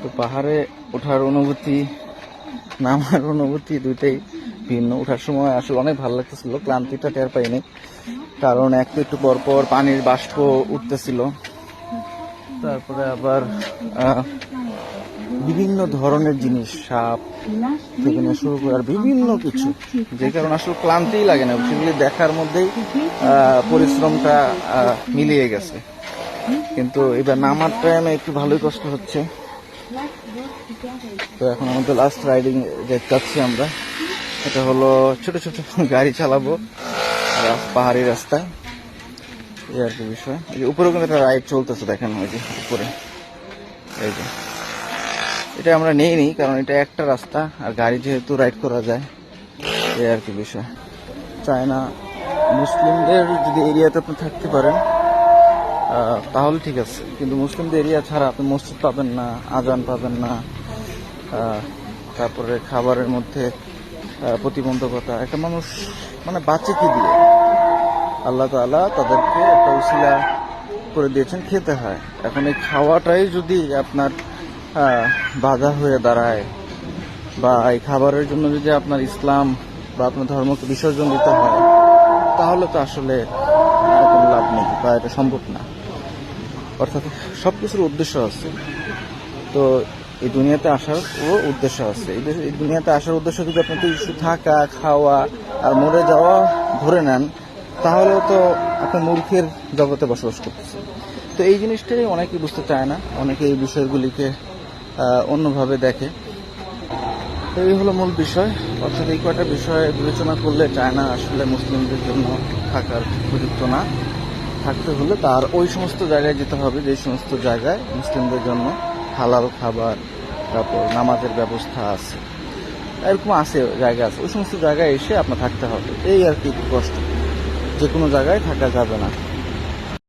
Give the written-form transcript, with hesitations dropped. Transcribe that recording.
তো পাহাড়ে ওঠার অনুভূতি, নামার অনুভূতি দুইটাই ভিন্ন। ওঠার সময় আসলে অনেক ভালো লাগতেছিল, ক্লান্তিটা টের পাইনি, কারণ একটু পর পর পানির বাষ্প উঠতেছিল। তারপরে আবার বিভিন্ন ধরনের জিনিস, সাপ থেকে নিয়ে শুরু করে আর বিভিন্ন কিছু, যে কারণে আসলে ক্লান্তিই লাগে না, সেগুলি দেখার মধ্যেই পরিশ্রমটা মিলিয়ে গেছে। কিন্তু এবার নামার টাইমে একটু ভালোই কষ্ট হচ্ছে। তো এখন আমাদের লাস্ট রাইডিং যাচ্ছি আমরা। এটা হলো ছোট ছোট গাড়ি চালাবো পাহাড়ি রাস্তায়, এই আর কি বিষয়। এই যে উপরে কিন্তু একটা রাইড চলতেছে, দেখেন ওই যে উপরে, এই যে এটা আমরা নেইনি কারণ এটা একটা রাস্তা আর গাড়ি যেহেতু রাইড করা যায়, এই আর কি বিষয়। চায়না মুসলিমদের যদি এরিয়াতে আপনি থাকতে পারেন তাহলে ঠিক আছে, কিন্তু মুসলিমদের এরিয়া ছাড়া আপনি মসজিদ পাবেন না, আজান পাবেন না, তারপরে খাবারের মধ্যে প্রতিবন্ধকতা। একটা মানুষ মানে বাঁচে কি দিয়ে? আল্লাহ তাআলা তাদেরকে একটা উসিলা করে দিয়েছেন, খেতে হয়। এখন এই খাওয়াটাই যদি আপনার বাধা হয়ে দাঁড়ায়, বা এই খাবারের জন্য যদি আপনার ইসলাম বা আপনার ধর্মকে বিসর্জন দিতে হয়, তাহলে তো আসলে কোনো লাভ নেই বা এটা সম্ভব না। অর্থাৎ সবকিছুর উদ্দেশ্য আছে। তো এই দুনিয়াতে আসার উদ্দেশ্য আছে। এই দুনিয়াতে আসার উদ্দেশ্য যদি আপনি শুধু থাকা, খাওয়া আর মরে যাওয়া ধরে নেন, তাহলেও তো আপনি মূর্খের জগতে বসবাস করতেছেন। তো এই জিনিসটাই অনেকেই বুঝতে চায় না, অনেকে এই বিষয়গুলিকে অন্যভাবে দেখে। তো এই হলো মূল বিষয়। অর্থাৎ এই কয়টা বিষয় বিবেচনা করলে চায়না আসলে মুসলিমদের জন্য থাকার উপযুক্ত না। থাকতে হলে তার ওই সমস্ত জায়গায় যেতে হবে যে সমস্ত জায়গায় মুসলিমদের জন্য হালাল খাবার, তারপর নামাজের ব্যবস্থা আছে, এরকম আছে জায়গা আছে, ওই সমস্ত জায়গায় এসে আপনার থাকতে হবে। এই আর কি কষ্ট, যে কোনো জায়গায় থাকা যাবে না।